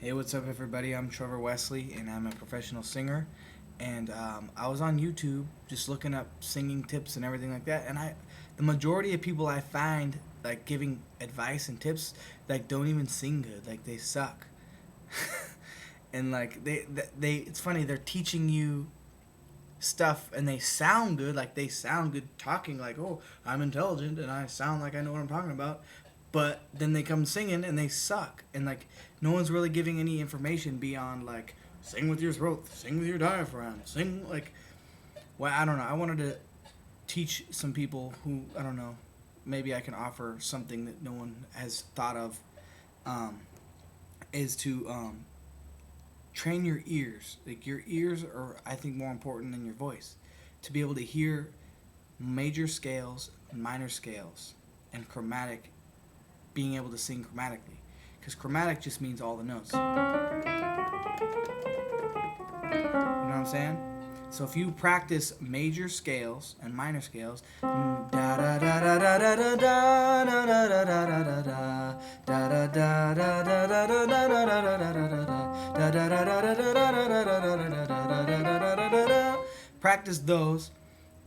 Hey, what's up, everybody? I'm Trevor Wesley, and I'm a professional singer. And I was on YouTube just looking up singing tips and everything like that. And the majority of people I find like giving advice and tips like don't even sing good. Like they suck. And like it's funny. They're teaching you stuff, and they sound good. Like they sound good talking. Like, oh, I'm intelligent and I sound like I know what I'm talking about. But then they come singing and they suck. And like no one's really giving any information beyond like sing with your throat, sing with your diaphragm, sing like. Well, I don't know. I wanted to teach some people who I don't know. Maybe I can offer something that no one has thought of. Um, is to train your ears. Like your ears are, I think, more important than your voice. To be able to hear major scales, minor scales, and chromatic, being able to sing chromatically. Because chromatic just means all the notes. You know what I'm saying? So if you practice major scales and minor scales, da da da da da da da da da da da da da da da da da da da. Practice those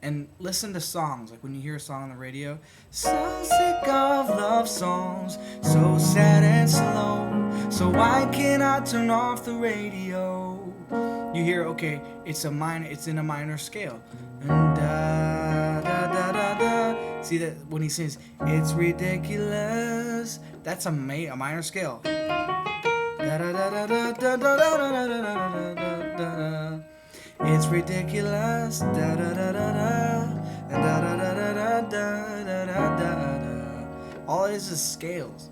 and listen to songs. Like when you hear a song on the radio, so sick of love songs, so sad and slow. So why can't I turn off the radio? You hear, okay, it's in a minor scale. And da da da da da. See that when he sings, it's ridiculous. That's a minor scale. Da da da da da da da da da da da. It's ridiculous. Da da da da da. Da da da da da da da da. All it is scales.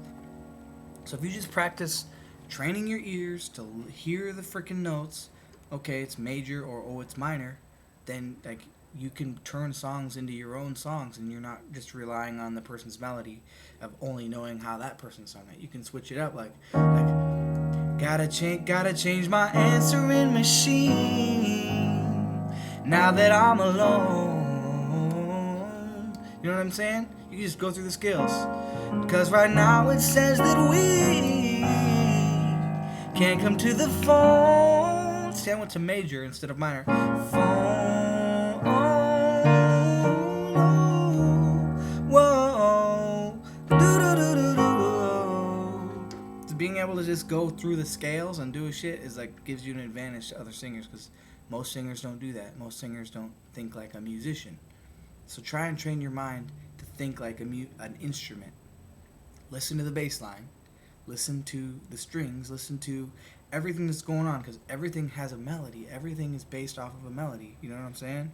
So if you just practice training your ears to hear the freaking notes, okay, it's major or oh, it's minor, then like you can turn songs into your own songs, and you're not just relying on the person's melody of only knowing how that person sung it. You can switch it up, like gotta change my answering machine now that I'm alone. You know what I'm saying? You can just go through the scales, because right now it says that we can't come to the phone. See, I went to major instead of minor. Phone. Whoa. So being able to just go through the scales and do a shit is like gives you an advantage to other singers, because most singers don't do that. Most singers don't think like a musician. So try and train your mind to think like an instrument. Listen to the bass line. Listen to the strings. Listen to everything that's going on, because everything has a melody. Everything is based off of a melody. You know what I'm saying?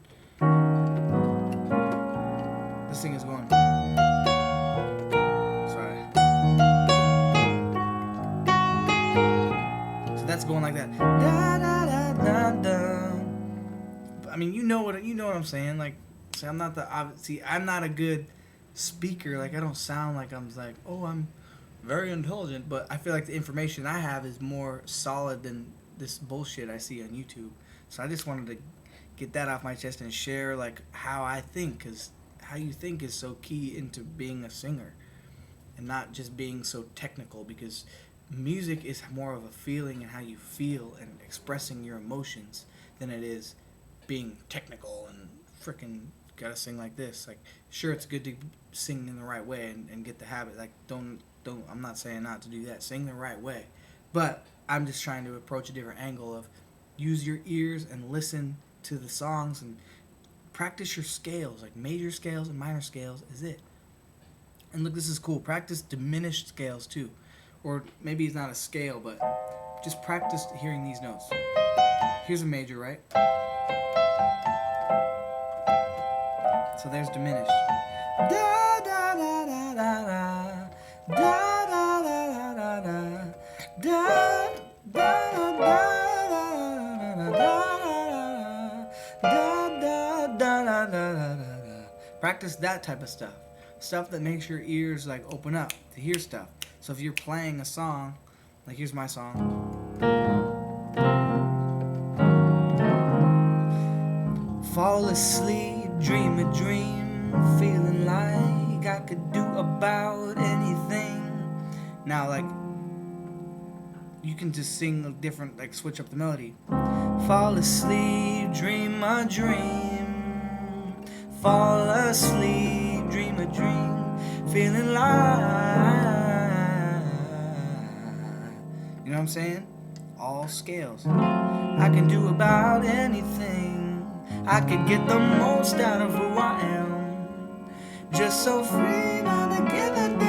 This thing is going. Sorry. So that's going like that. Da da da da da. I mean, you know what I'm saying. Like, see, I'm not a good speaker. Like, I don't sound like I'm very intelligent, but I feel like the information I have is more solid than this bullshit I see on YouTube. So I just wanted to get that off my chest and share like how I think, because how you think is so key into being a singer, and not just being so technical, because music is more of a feeling and how you feel and expressing your emotions than it is being technical and freaking gotta sing like this. Like, sure, it's good to sing in the right way and get the habit. Like, don't. I'm not saying not to do that. Sing the right way, but I'm just trying to approach a different angle of use your ears and listen to the songs and practice your scales, like major scales and minor scales is it. And look, this is cool. Practice diminished scales too, or maybe it's not a scale, but just practice hearing these notes. Here's a major, right? So there's diminished. Da da da da da da. Da da da da da da da da. Practice that type of stuff that makes your ears like open up to hear stuff. So if you're playing a song, like here's my song. Fall asleep, dream a dream, feeling like I could do about anything. Now, like, you can just sing a different, like switch up the melody. Fall asleep, dream a dream. Fall asleep, dream a dream. Feeling like, you know what I'm saying? All scales. I can do about anything. I could get the most out of who I am. Just so free on a given day.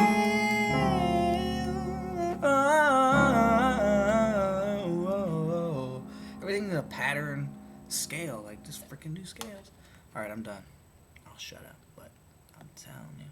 Everything in a pattern scale. Like, just freaking do scales. Alright, I'm done. I'll shut up. But I'm telling you.